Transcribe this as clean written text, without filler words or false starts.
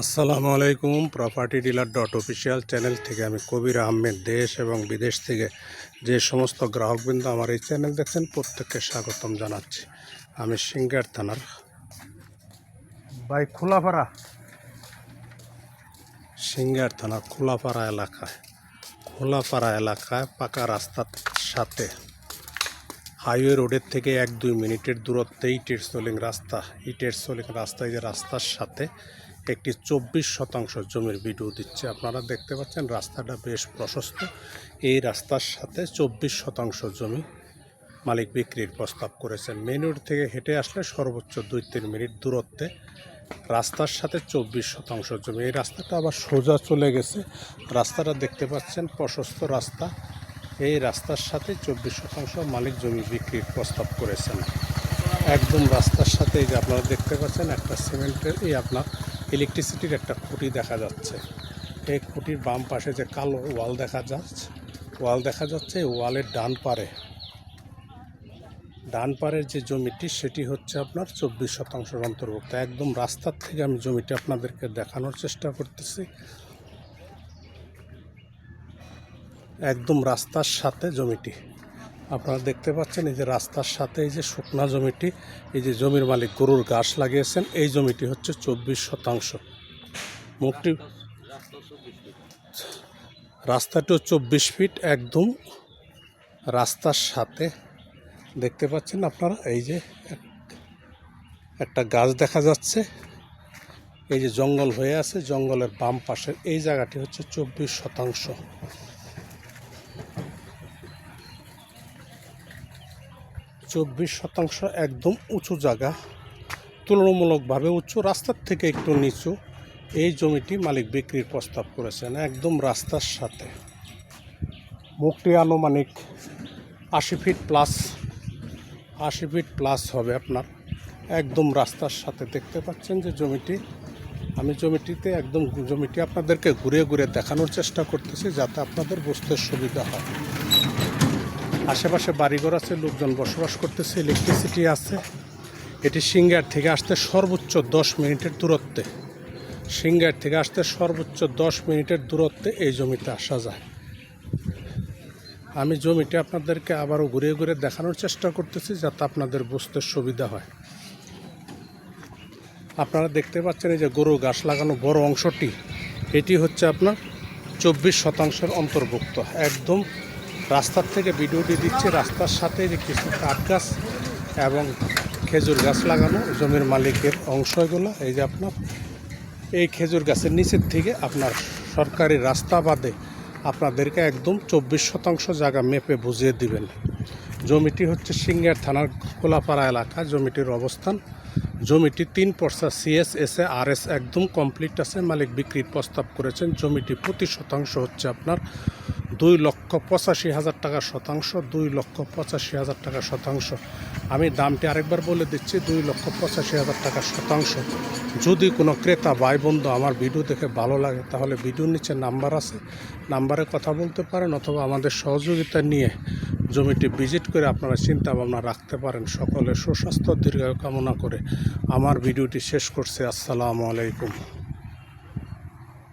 আসসালামু আলাইকুম। Property dealer dot official channel থেকে আমি কবির আহমেদ দেশ এবং বিদেশ থেকে যে সমস্ত গ্রাহকবৃন্দ আমার এই চ্যানেল দেখছেন প্রত্যেককে স্বাগতম জানাচ্ছি। আমি সিংগার থানার সিংগার থানার খোলাপাড়া এলাকায় পাকা রাস্তার সাথে হাইওয়ে রোডের থেকে 1-2 মিনিটের দূরত্বে ইটের সোলিং রাস্তায় যে রাস্তার সাথে একটি 24 শতাংশ জমির ভিডিও দিচ্ছে। আপনারা দেখতে পাচ্ছেন রাস্তাটা বেশ প্রশস্ত। এই রাস্তার সাথে 24 শতাংশ জমি মালিক বিক্রির প্রস্তাব করেছেন। মেন রোড থেকে হেঁটে আসলে সর্বোচ্চ 2-3 মিনিট দূরত্বে রাস্তার সাথে 24 শতাংশ জমি। এই রাস্তাটা আবার সোজা চলে গেছে। রাস্তাটা দেখতে পাচ্ছেন প্রশস্ত রাস্তা। এই রাস্তার সাথে 24 শতাংশ মালিক জমি বিক্রির প্রস্তাব করেছেন। একদম রাস্তার সাথে এই যে আপনারা দেখতে পাচ্ছেন একটা সিমেন্টের আপনার ইলেকট্রিসিটির একটা খুঁটি দেখা যাচ্ছে। এই খুঁটির বাম পাশে যে কালো ওয়াল দেখা যাচ্ছে এই ওয়ালের ডান পারের যে জমিটি সেটি হচ্ছে আপনার 24 শতাংশের অন্তর্ভুক্ত। একদম রাস্তার থেকে আমি জমিটি আপনাদেরকে দেখানোর চেষ্টা করতেছি। একদম রাস্তার সাথে জমিটি আপনারা দেখতে পাচ্ছেন। এই যে রাস্তার সাথে এই যে শুকনা জমিটি, এই যে জমির মালিক গরুর ঘাস লাগিয়েছেন, এই জমিটি হচ্ছে 24 শতাংশ। রাস্তাটিও 24 ফিট একদম রাস্তার সাথে দেখতে পাচ্ছেন আপনারা। এই যে একটা গাছ দেখা যাচ্ছে, এই যে জঙ্গল হয়ে আছে, জঙ্গলের বাম পাশের এই জায়গাটি হচ্ছে 24 শতাংশ। 24 শতাংশ একদম উঁচু জায়গা, তুলনামূলকভাবে উঁচু, রাস্তার থেকে একটু নিচু। এই জমিটি মালিক বিক্রির প্রস্তাব করেছেন একদম রাস্তার সাথে। মুখটি আনুমানিক 80 ফিট প্লাস হবে আপনার। একদম রাস্তার সাথে দেখতে পাচ্ছেন যে জমিটি। আমি জমিটি আপনাদেরকে ঘুরে ঘুরে দেখানোর চেষ্টা করতেছি যাতে আপনাদের বুঝতে সুবিধা হয়। আশেপাশে বাড়িঘর আছে, লোকজন বসবাস করতেছে, ইলেকট্রিসিটি আছে। এটি সিংগার থেকে আসতে সর্বোচ্চ 10 মিনিটের দূরত্বে এই জমিতে আসা যায়। আমি জমিটি আপনাদেরকে আবারও ঘুরে ঘুরে দেখানোর চেষ্টা করতেছি যাতে আপনাদের বুঝতে সুবিধা হয়। আপনারা দেখতে পাচ্ছেন এই যে গরু ঘাস লাগানো বড় অংশটি, এটি হচ্ছে আপনার 24 শতাংশের অন্তর্ভুক্ত। একদম রাস্তার থেকে ভিডিওটি দিচ্ছে। রাস্তার সাথে যে কিছু কাঠ গাছ এবং খেজুর গাছ লাগানো জমির মালিকের অংশ এগুলো। এই যে আপনার এই খেজুর গাছের নিচের থেকে আপনার সরকারি রাস্তা বাদে আপনাদেরকে একদম 24 শতাংশ জায়গা মেপে বুঝিয়ে দিবেন। জমিটি হচ্ছে সিংগার থানার খোলাপাড়া এলাকা জমিটির অবস্থান। জমিটি 3 পর্সা CS SA RS একদম কমপ্লিট আছে। মালিক বিক্রির প্রস্তাব করেছেন। জমিটি প্রতি শতাংশ হচ্ছে আপনার 2,85,000 টাকা শতাংশ। 2,85,000 টাকা শতাংশ। আমি দামটি আরেকবার বলে দিচ্ছি, 2,85,000 টাকা শতাংশ। যদি কোনো ক্রেতা ভাই বন্ধু আমার ভিডিও দেখে ভালো লাগে তাহলে ভিডিওর নিচে নাম্বার আছে, নাম্বারে কথা বলতে পারেন অথবা আমাদের সহযোগিতা নিয়ে জমিটি ভিজিট করে আপনারা চিন্তা ভাবনা রাখতে পারেন। সকলের সুস্বাস্থ্য দীর্ঘায়ু কামনা করে আমার ভিডিওটি শেষ করছি। আসসালামু আলাইকুম।